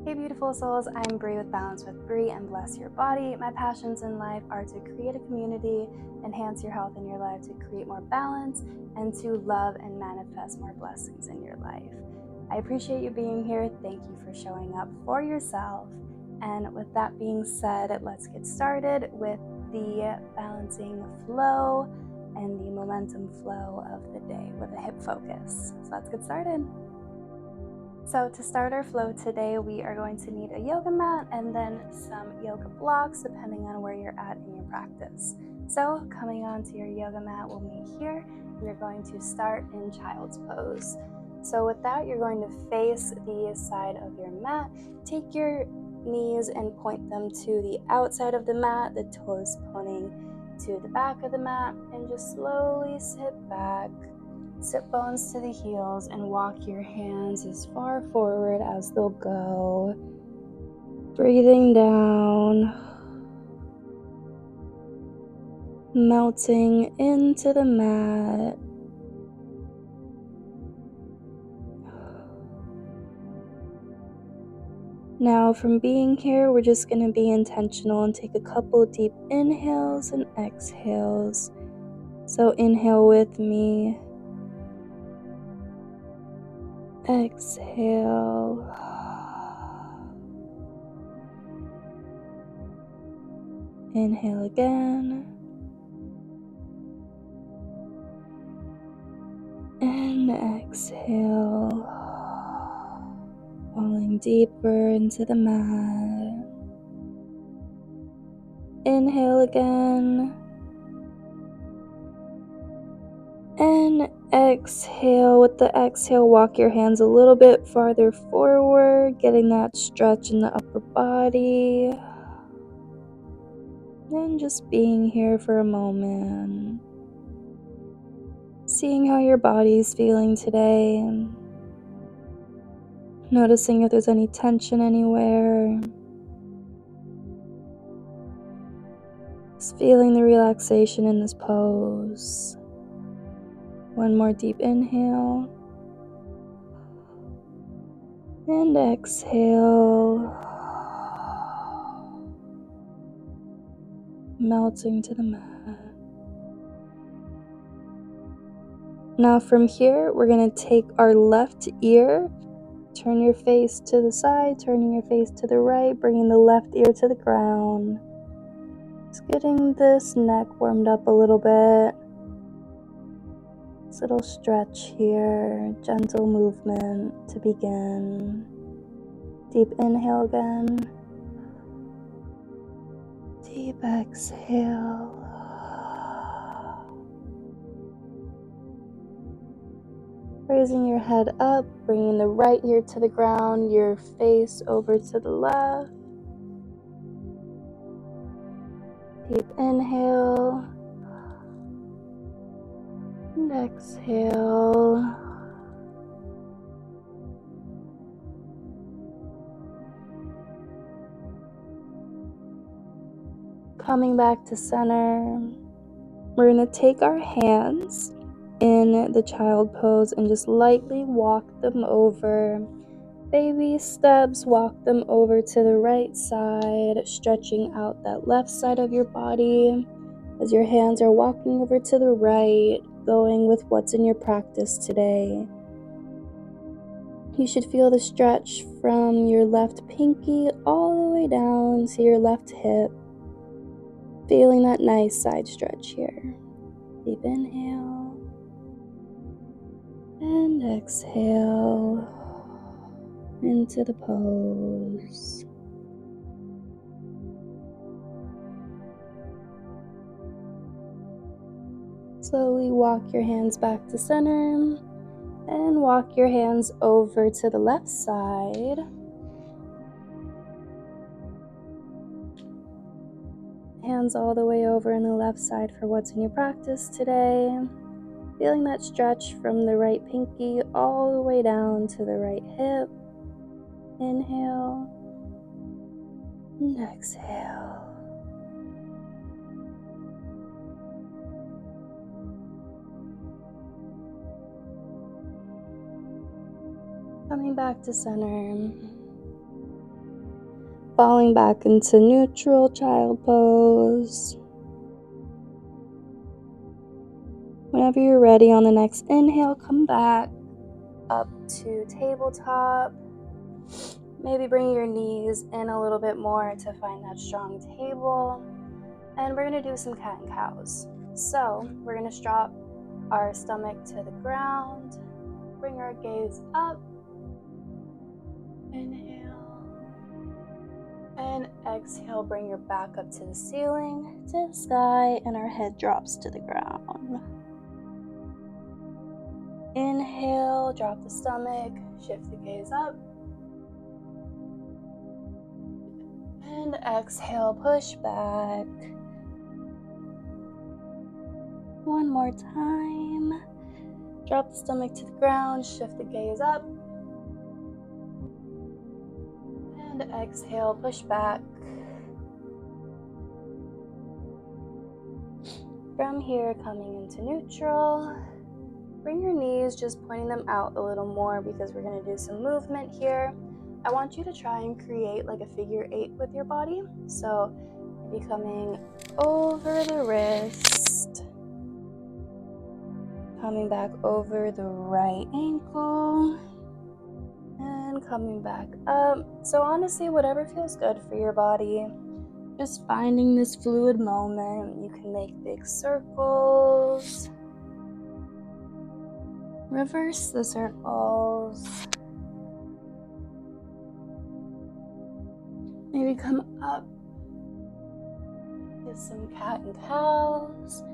Hey beautiful souls, I'm Bri with Balance with Bri and Bless Your Body. My passions in life are to create a community, enhance your health in your life, to create more balance, and to love and manifest more blessings in your life. I appreciate you being here. Thank you for showing up for yourself. And with that being said, let's get started with the balancing flow and the momentum flow of the day with a hip focus. So let's get started. So to start our flow today, we are going to need a yoga mat and then some yoga blocks depending on where you're at in your practice. So coming onto your yoga mat, we'll meet here. We're going to start in child's pose. So with that, you're going to face the side of your mat. Take your knees and point them to the outside of the mat, the toes pointing to the back of the mat, and just slowly sit back. Sit bones to the heels and walk your hands as far forward as they'll go. Breathing down, melting into the mat. Now from being here, we're just going to be intentional and take a couple deep inhales and exhales. So inhale with me. Exhale. Inhale again. And exhale. Falling deeper into the mat. Inhale again. And exhale. With the exhale, walk your hands a little bit farther forward, getting that stretch in the upper body. And just being here for a moment. Seeing how your body's feeling today. Noticing if there's any tension anywhere. Just feeling the relaxation in this pose. One more deep inhale. And exhale. Melting to the mat. Now from here, we're going to take our left ear. Turn your face to the side, turning your face to the right, bringing the left ear to the ground. Just getting this neck warmed up a little bit. This little stretch here, gentle movement to begin. Deep inhale again. Deep exhale. Raising your head up, bringing the right ear to the ground, your face over to the left. Deep inhale. And exhale. Coming back to center, we're going to take our hands in the child pose and just lightly walk them over. Baby steps, walk them over to the right side, stretching out that left side of your body as your hands are walking over to the right, going with what's in your practice today. You should feel the stretch from your left pinky all the way down to your left hip. Feeling that nice side stretch here. Deep inhale. And exhale into the pose. Slowly walk your hands back to center and walk your hands over to the left side. Hands all the way over in the left side for what's in your practice today. Feeling that stretch from the right pinky all the way down to the right hip. Inhale and exhale. Coming back to center. falling back into neutral child pose. Whenever you're ready on the next inhale, come back up to tabletop. Maybe bring your knees in a little bit more to find that strong table. And we're going to do some cat and cows. So we're going to drop our stomach to the ground. Bring our gaze up. Inhale. And exhale, bring your back up to the ceiling, to the sky, and our head drops to the ground. Inhale, drop the stomach, shift the gaze up. And exhale, push back. One more time. Drop the stomach to the ground, shift the gaze up. And exhale, push back. From here, coming into neutral. Bring your knees, just pointing them out a little more because we're going to do some movement here. I want you to try and create like a figure 8 with your body. So maybe coming over the wrist, coming back over the right ankle, and coming back up. So honestly, whatever feels good for your body, just finding this fluid moment. You can make big circles. Reverse the circles. Maybe come up to some cat and cows.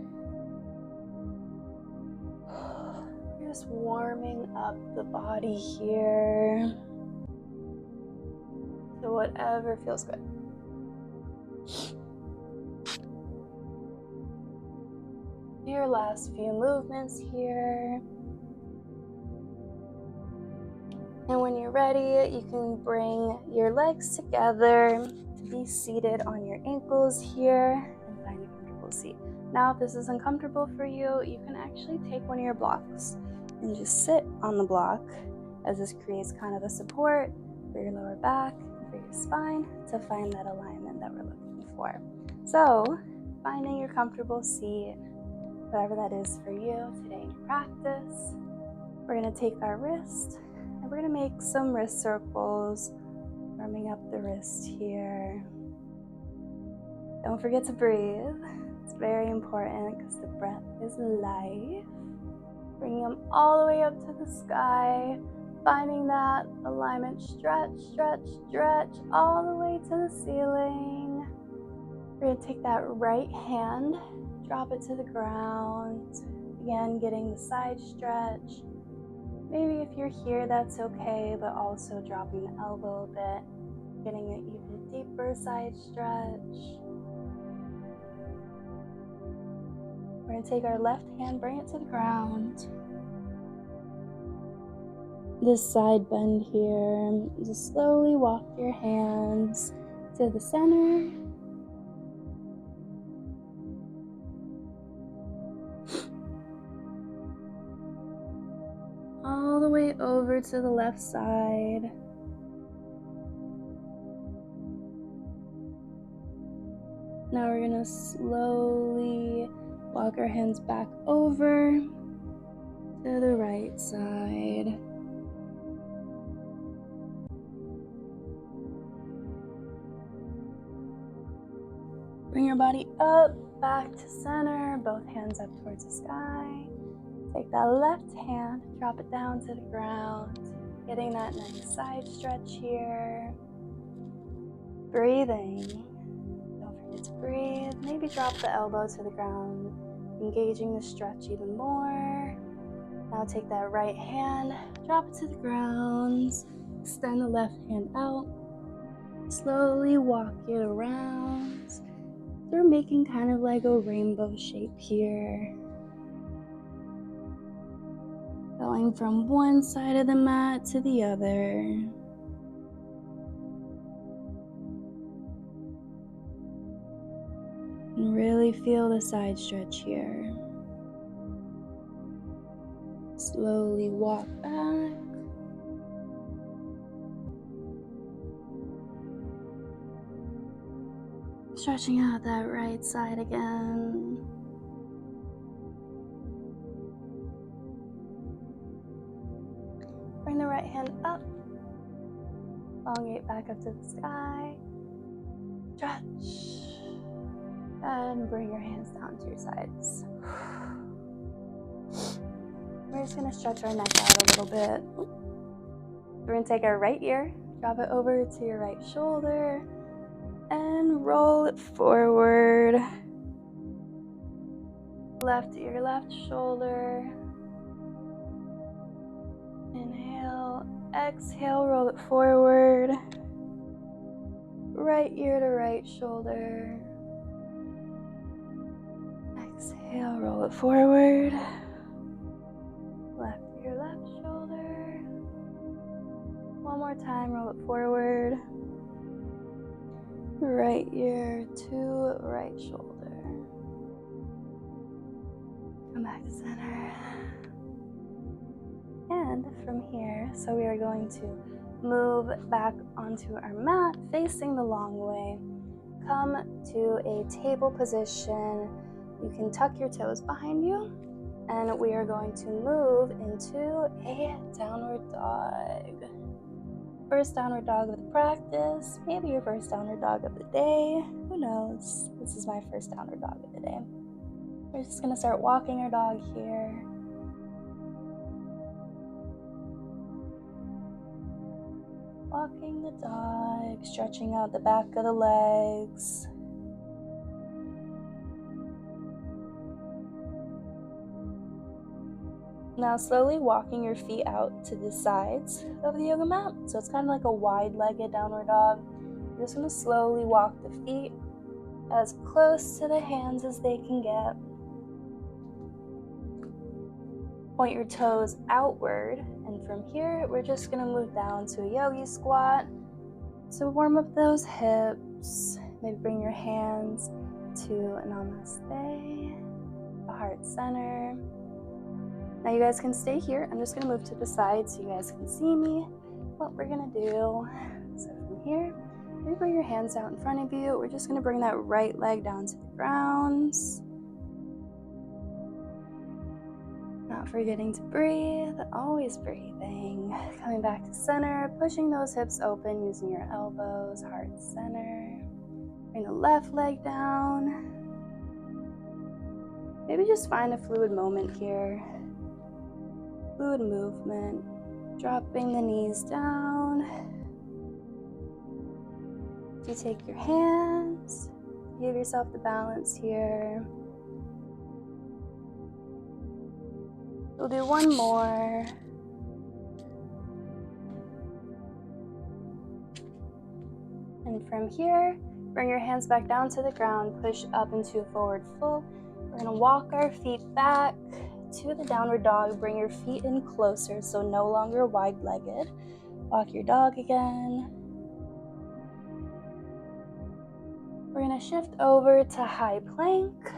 Just warming up the body here. So whatever feels good. Your last few movements here. And when you're ready, you can bring your legs together to be seated on your ankles here and find a comfortable seat. Now, if this is uncomfortable for you, you can actually take one of your blocks and just sit on the block, as this creates kind of a support for your lower back and for your spine to find that alignment that we're looking for. So, finding your comfortable seat, whatever that is for you today in your practice. We're going to take our wrist and we're going to make some wrist circles, warming up the wrist here. Don't forget to breathe. It's very important because the breath is life. Bring them all the way up to the sky, finding that alignment. Stretch, stretch, stretch all the way to the ceiling. We're going to take that right hand, drop it to the ground. Again, getting the side stretch. Maybe if you're here, that's okay, but also dropping the elbow a bit, getting an even deeper side stretch. We're going to take our left hand, bring it to the ground. This side bend here. Just slowly walk your hands to the center. All the way over to the left side. Now we're going to slowly walk our hands back over to the right side. Bring your body up, back to center, both hands up towards the sky. Take that left hand, drop it down to the ground, getting that nice side stretch here. Breathing. Don't forget to breathe. Maybe drop the elbow to the ground, engaging the stretch even more. Now take that right hand, drop it to the ground, extend the left hand out, slowly walk it around. So we're making kind of like a rainbow shape here. Going from one side of the mat to the other. And really feel the side stretch here. Slowly walk back. Stretching out that right side again. Bring the right hand up. Elongate back up to the sky. Stretch. And bring your hands down to your sides. We're just going to stretch our neck out a little bit. We're going to take our right ear, drop it over to your right shoulder, and roll it forward. Left ear, left shoulder. Inhale, exhale, roll it forward. Right ear to right shoulder. Exhale, roll it forward. Left ear, left shoulder. One more time, roll it forward. Right ear to right shoulder. Come back to center. And from here, so we are going to move back onto our mat, facing the long way. Come to a table position. You can tuck your toes behind you, and we are going to move into a downward dog. First downward dog of the practice, maybe your first downward dog of the day, who knows? This is my first downward dog of the day. We're just gonna start walking our dog here. Walking the dog, stretching out the back of the legs. Now slowly walking your feet out to the sides of the yoga mat. So it's kind of like a wide-legged downward dog. You're just going to slowly walk the feet as close to the hands as they can get. Point your toes outward, and from here we're just going to move down to a yogi squat. So warm up those hips. Maybe bring your hands to Namaste, the heart center. Now you guys can stay here. I'm just going to move to the side so you guys can see me. What we're going to do. So from here, maybe bring your hands out in front of you. We're just going to bring that right leg down to the ground. Not forgetting to breathe. Always breathing. Coming back to center. Pushing those hips open using your elbows. Heart center. Bring the left leg down. Maybe just find a fluid moment here. Fluid movement, dropping the knees down. You take your hands, give yourself the balance here. We'll do one more. And from here, bring your hands back down to the ground, push up into a forward fold. We're gonna walk our feet back to the downward dog. Bring your feet in closer, so no longer wide-legged. Walk your dog again. We're gonna shift over to high plank,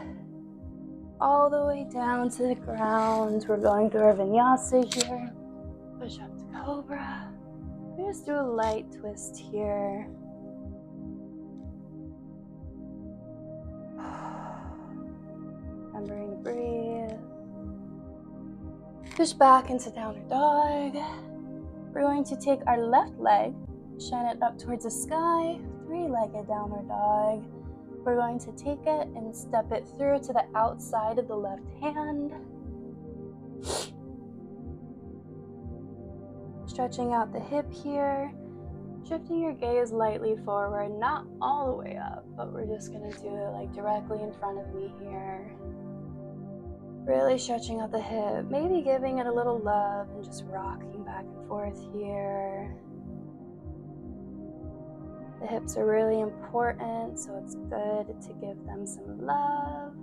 all the way down to the ground. We're going through our vinyasa here. Push up to cobra. We just do a light twist here. Remembering to breathe. Push back into downward dog. We're going to take our left leg, shine it up towards the sky, three-legged downward dog. We're going to take it and step it through to the outside of the left hand. Stretching out the hip here. Shifting your gaze lightly forward, not all the way up, but we're just gonna do it like directly in front of me here. Really stretching out the hip, maybe giving it a little love and just rocking back and forth here. The hips are really important, so it's good to give them some love.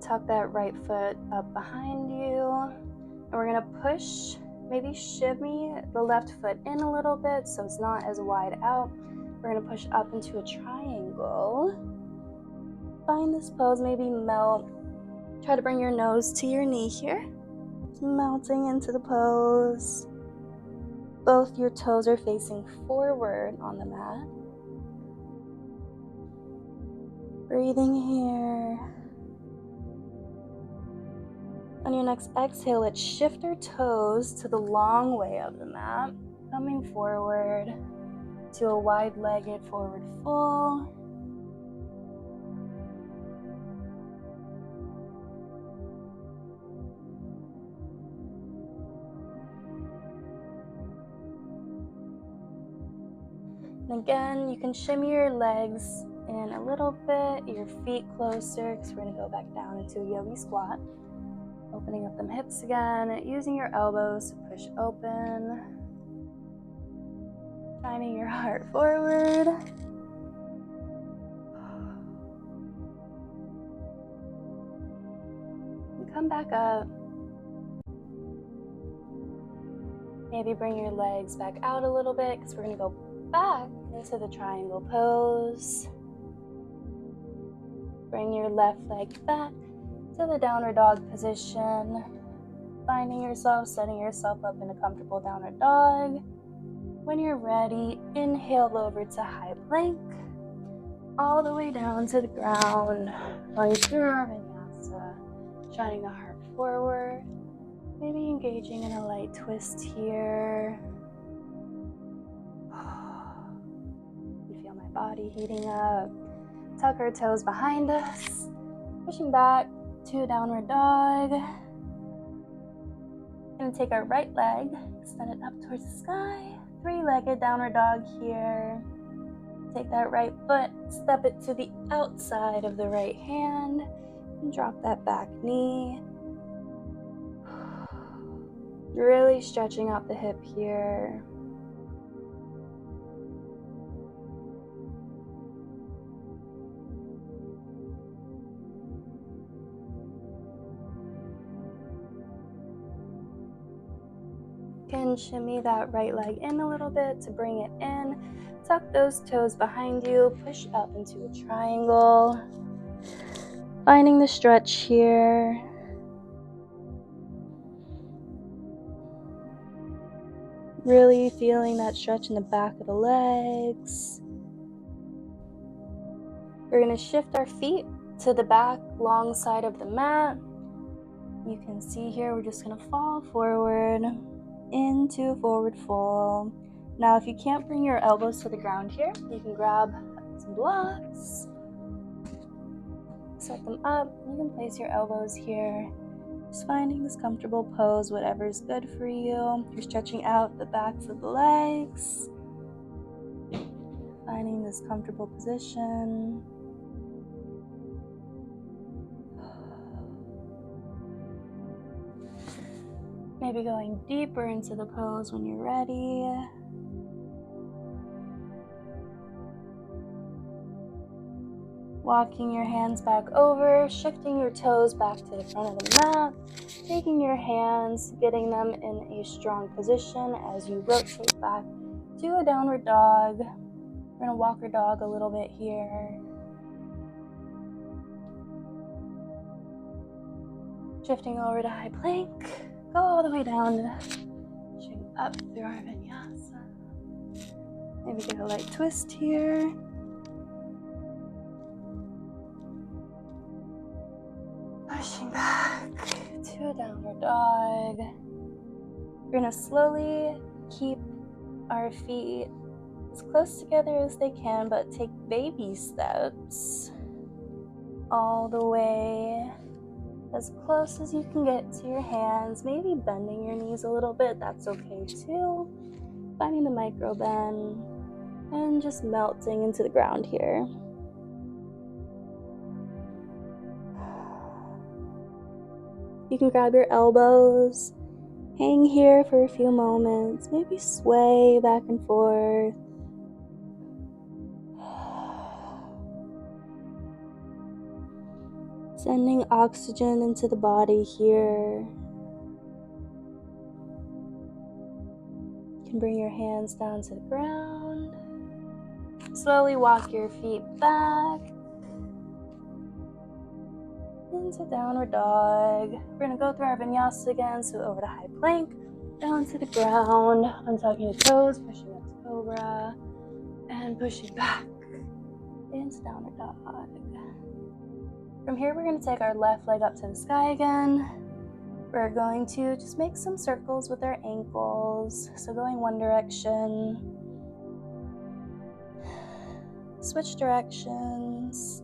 Tuck that right foot up behind you. And we're gonna push, maybe shimmy the left foot in a little bit so it's not as wide out. We're gonna push up into a triangle. Find this pose, maybe melt. Try to bring your nose to your knee here. Just melting into the pose. Both your toes are facing forward on the mat. Breathing here. On your next exhale, let's shift our toes to the long way of the mat, coming forward to a wide-legged forward fold. And again, you can shimmy your legs in a little bit, your feet closer, because we're going to go back down into a yogi squat. Opening up them hips again, using your elbows to push open. Shining your heart forward. And come back up. Maybe bring your legs back out a little bit, because we're going to go back into the triangle pose. Bring your left leg back to the downward dog position. Finding yourself, setting yourself up in a comfortable downward dog. When you're ready, inhale over to high plank. All the way down to the ground. Going through our vinyasa. Shining the heart forward. Maybe engaging in a light twist here. You feel my body heating up. Tuck our toes behind us. Pushing back to a downward dog. Gonna take our right leg, extend it up towards the sky. Three-legged downward dog here. Take that right foot, step it to the outside of the right hand, and drop that back knee. Really stretching out the hip here. Can shimmy that right leg in a little bit to bring it in. Tuck those toes behind you, push up into a triangle. Finding the stretch here. Really feeling that stretch in the back of the legs. We're going to shift our feet to the back long side of the mat. You can see here we're just going to fall forward into a forward fold. Now if you can't bring your elbows to the ground here, you can grab some blocks, set them up. You can place your elbows here. Just finding this comfortable pose, whatever is good for you. You're stretching out the backs of the legs. Finding this comfortable position. Maybe going deeper into the pose when you're ready. Walking your hands back over, shifting your toes back to the front of the mat, taking your hands, getting them in a strong position as you rotate back to a downward dog. We're going to walk our dog a little bit here. Shifting over to high plank, go all the way down, pushing up through our vinyasa. Maybe get a light twist here. Pushing back to a downward dog. We're going to slowly keep our feet as close together as they can, but take baby steps all the way as close as you can get to your hands. Maybe bending your knees a little bit, that's okay too. Finding the micro bend and just melting into the ground here. You can grab your elbows, hang here for a few moments, maybe sway back and forth. Sending oxygen into the body here. You can bring your hands down to the ground. Slowly walk your feet back into downward dog. We're going to go through our vinyasa again, so over to high plank. down to the ground, untucking the toes, pushing up to cobra, and pushing back into downward dog. From here, we're going to take our left leg up to the sky again. We're going to just make some circles with our ankles. So going one direction, switch directions.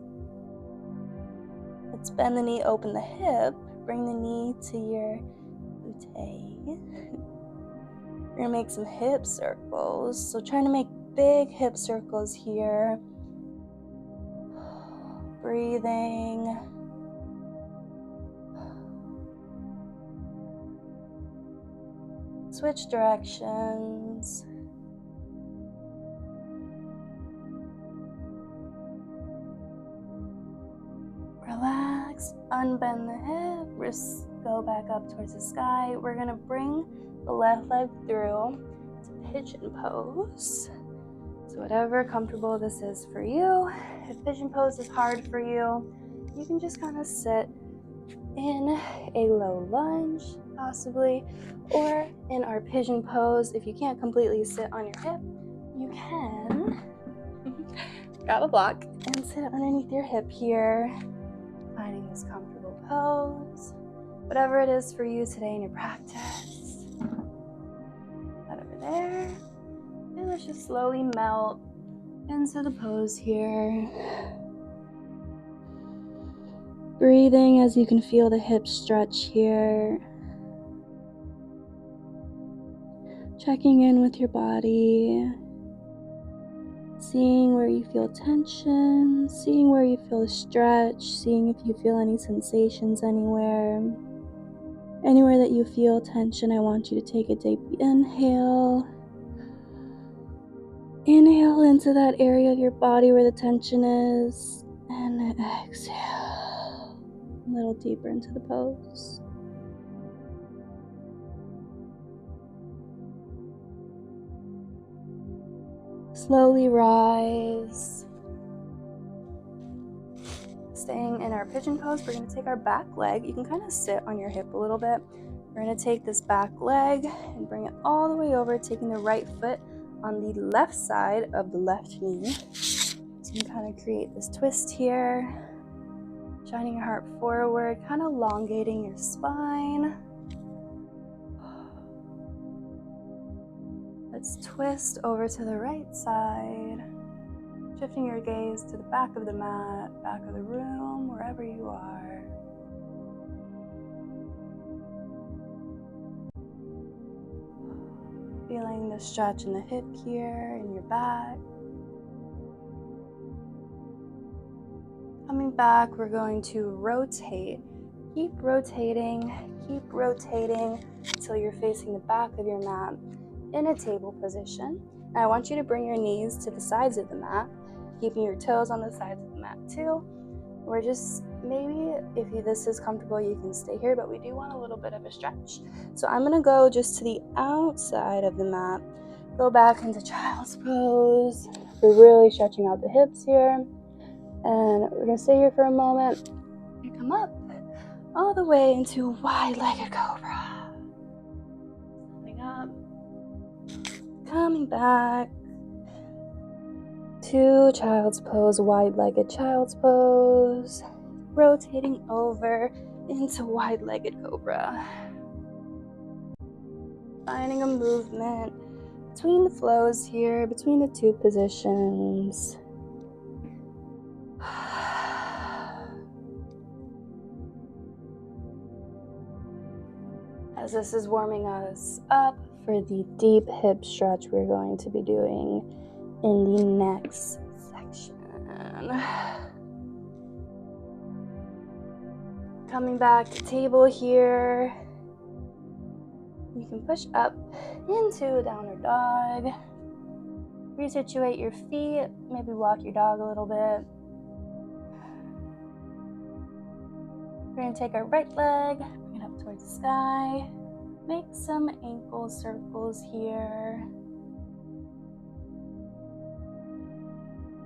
Let's bend the knee, open the hip, bring the knee to your glute. We're going to make some hip circles. So trying to make big hip circles here. Breathing. Switch directions. Relax, unbend the hip, wrists go back up towards the sky. We're gonna bring the left leg through to pigeon pose. So whatever comfortable this is for you. If pigeon pose is hard for you, you can just kind of sit in a low lunge, possibly, or in our pigeon pose. If you can't completely sit on your hip, you can grab a block and sit underneath your hip here, finding this comfortable pose. Whatever it is for you today in your practice. That over there. And let's just slowly melt into the pose here. Breathing as you can feel the hips stretch here. Checking in with your body. Seeing where you feel tension. Seeing where you feel a stretch. Seeing if you feel any sensations anywhere. Anywhere that you feel tension, I want you to take a deep inhale. Inhale into that area of your body where the tension is. And exhale. A little deeper into the pose. Slowly rise. Staying in our pigeon pose, we're going to take our back leg. You can kind of sit on your hip a little bit. We're going to take this back leg and bring it all the way over, taking the right foot on the left side of the left knee. So you can kind of create this twist here. Shining your heart forward, kind of elongating your spine. Let's twist over to the right side. Shifting your gaze to the back of the mat, back of the room, wherever you are. Feeling the stretch in the hip here, in your back. Coming back, we're going to rotate. Keep rotating until you're facing the back of your mat in a table position. And I want you to bring your knees to the sides of the mat, keeping your toes on the sides of the mat too. We're just, maybe if this is comfortable, you can stay here, but we do want a little bit of a stretch. So I'm gonna go just to the outside of the mat, go back into child's pose. We're really stretching out the hips here. And we're gonna stay here for a moment and come up all the way into wide-legged cobra. Coming up, coming back to child's pose, wide-legged child's pose, rotating over into wide-legged cobra. Finding a movement between the flows here, between the two positions. As this is warming us up for the deep hip stretch we're going to be doing in the next section. Coming back to table here. You can push up into a downward dog. Resituate your feet, maybe walk your dog a little bit. We're going to take our right leg, bring it up towards the sky. Make some ankle circles here.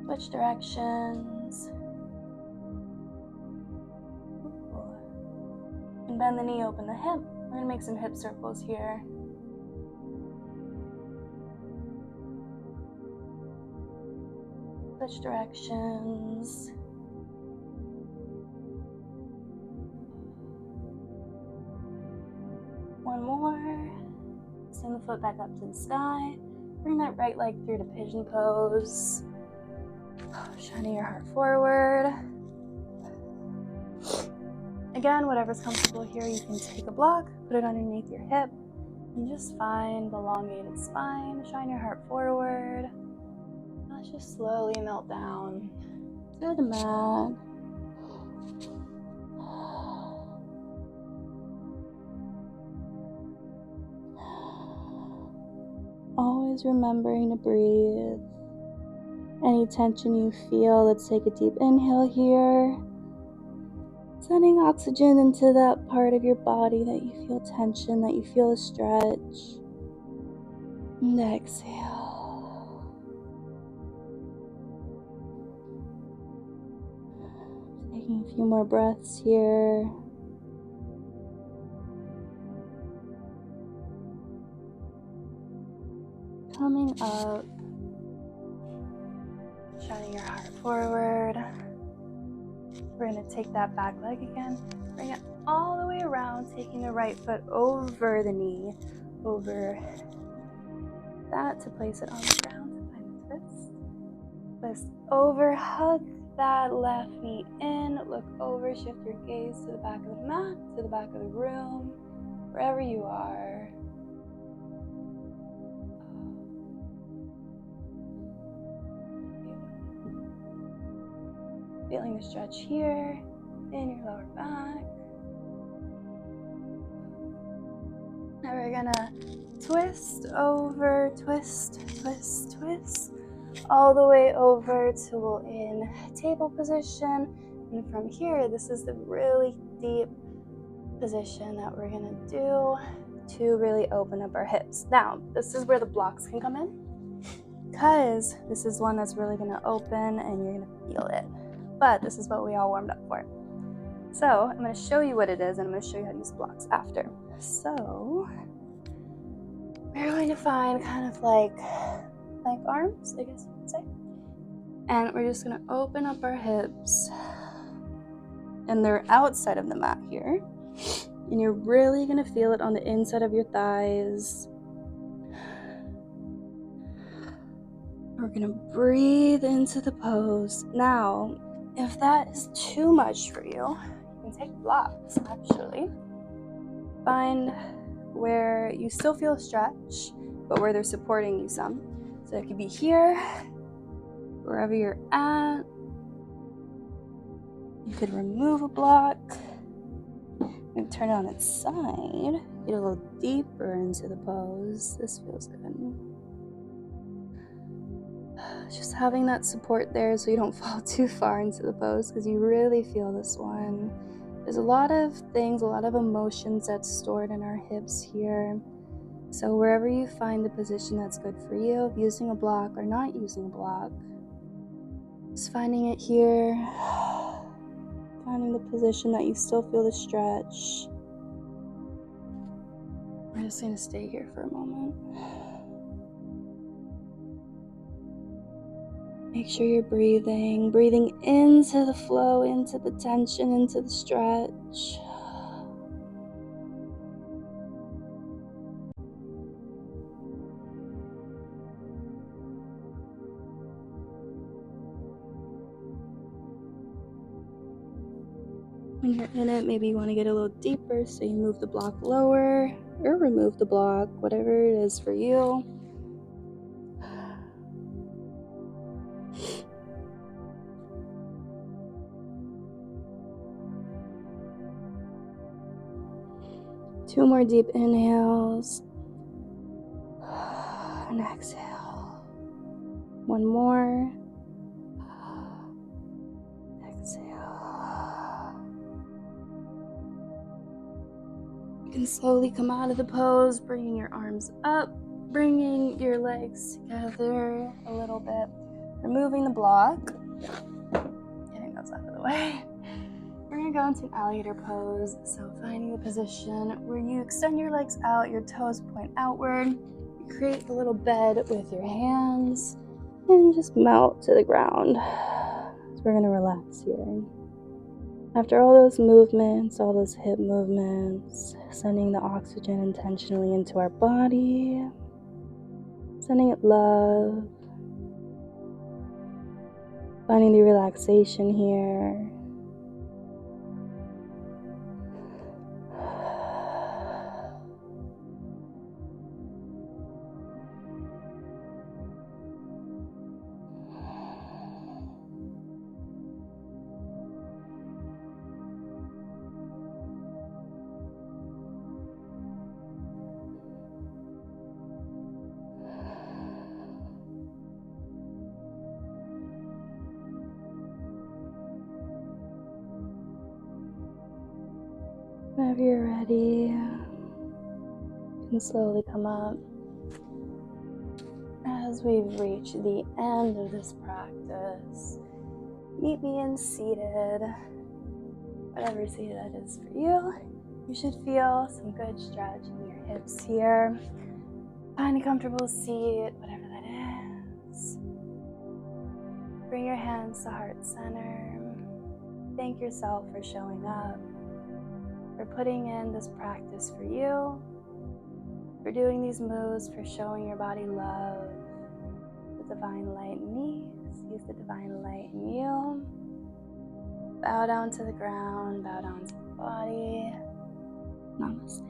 Switch directions. And bend the knee, open the hip. We're going to make some hip circles here. Switch directions. One more. Send the foot back up to the sky. Bring that right leg through to pigeon pose. Shining your heart forward. Again, whatever's comfortable here, you can take a block, put it underneath your hip, and just find the elongated spine. Shine your heart forward. Let's just slowly melt down to the mat. Always remembering to breathe. Any tension you feel, let's take a deep inhale here. Sending oxygen into that part of your body that you feel tension, that you feel a stretch. And exhale. Taking a few more breaths here. Coming up. Shining your heart forward. We're going to take that back leg again. Bring it all the way around, taking the right foot over the knee, over that to place it on the ground to find the twist. Twist over, hug that left knee in, look over, shift your gaze to the back of the mat, to the back of the room, wherever you are. Feeling the stretch here in your lower back. Now we're gonna twist over, twist, twist, twist, all the way over till in table position. And from here, this is the really deep position that we're gonna do to really open up our hips. Now, this is where the blocks can come in, because this is one that's really gonna open and you're gonna feel it. But this is what we all warmed up for. So I'm going to show you what it is, and I'm going to show you how to use blocks after. So we're going to find kind of like arms, I guess you could say. And we're just going to open up our hips. And they're outside of the mat here. And you're really going to feel it on the inside of your thighs. We're going to breathe into the pose. Now, if that is too much for you, you can take blocks, actually. Find where you still feel a stretch, but where they're supporting you some. So it could be here, wherever you're at. You could remove a block and turn it on its side. Get a little deeper into the pose. This feels good. Just having that support there so you don't fall too far into the pose, because you really feel this one. There's a lot of things, a lot of emotions that's stored in our hips here. So wherever you find the position that's good for you, using a block or not using a block, just finding it here, finding the position that you still feel the stretch. We're just going to stay here for a moment. Make sure you're breathing into the flow, into the tension, into the stretch. When you're in it, maybe you want to get a little deeper, so you move the block lower or remove the block, whatever it is for you. Two more deep inhales. And exhale. One more. Exhale. You can slowly come out of the pose, bringing your arms up, bringing your legs together a little bit, removing the block, getting those out of the way. We're going to go into an alligator pose, so finding the position where you extend your legs out, your toes point outward, you create a little bed with your hands, and just melt to the ground. So we're going to relax here. After all those movements, all those hip movements, sending the oxygen intentionally into our body, sending it love, finding the relaxation here. Whenever you're ready, you can slowly come up. As we've reached the end of this practice, meet me in seated. Whatever seat that is for you. You should feel some good stretch in your hips here. Find a comfortable seat, whatever that is. Bring your hands to heart center. Thank yourself for showing up, for putting in this practice for you, for doing these moves, for showing your body love. The divine light in me sees the divine light in you. Bow down to the ground, bow down to the body. Namaste.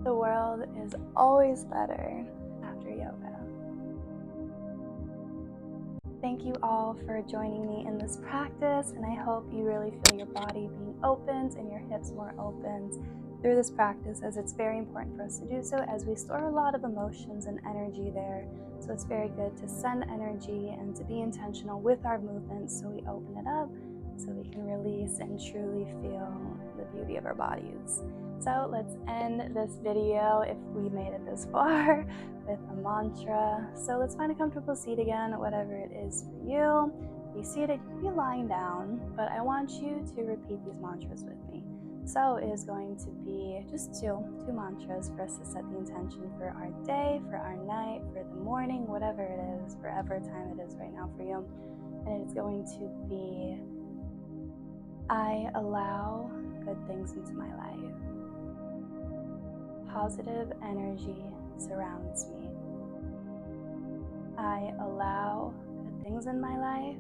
The world is always better after yoga. Thank you all for joining me in this practice, and I hope you really feel your body being opened and your hips more opened through this practice, as it's very important for us to do so, as we store a lot of emotions and energy there. So it's very good to send energy and to be intentional with our movements, so we open it up, so we can release and truly feel the beauty of our bodies. So let's end this video, if we made it this far, with a mantra. So let's find a comfortable seat again, whatever it is for you. Be seated, you can be lying down, but I want you to repeat these mantras with me. So it is going to be just two mantras for us to set the intention for our day, for our night, for the morning, whatever it is, whatever time it is right now for you. And it's going to be, I allow good things into my life. Positive energy surrounds me. I allow good things in my life.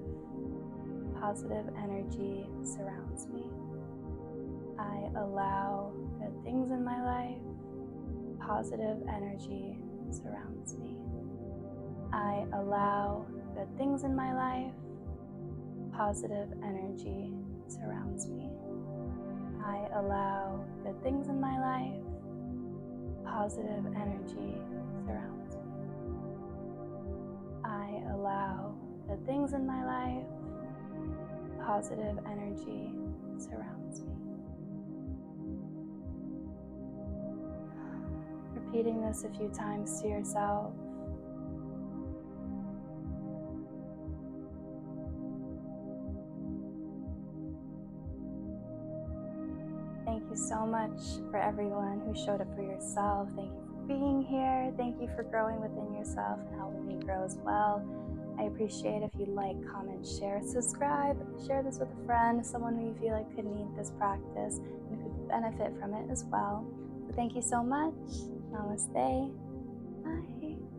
Positive energy surrounds me. I allow good things in my life. Positive energy surrounds me. I allow good things in my life. Positive energy surrounds me. I allow good things in my life. Positive energy surrounds me. I allow good things in my life. Positive energy surrounds me. Repeating this a few times to yourself. Thank you so much for everyone who showed up for yourself. Thank you for being here. Thank you for growing within yourself and helping me grow as well. I appreciate if you like, comment, share, subscribe, share this with a friend, someone who you feel like could need this practice and could benefit from it as well. So thank you so much. Namaste. Bye.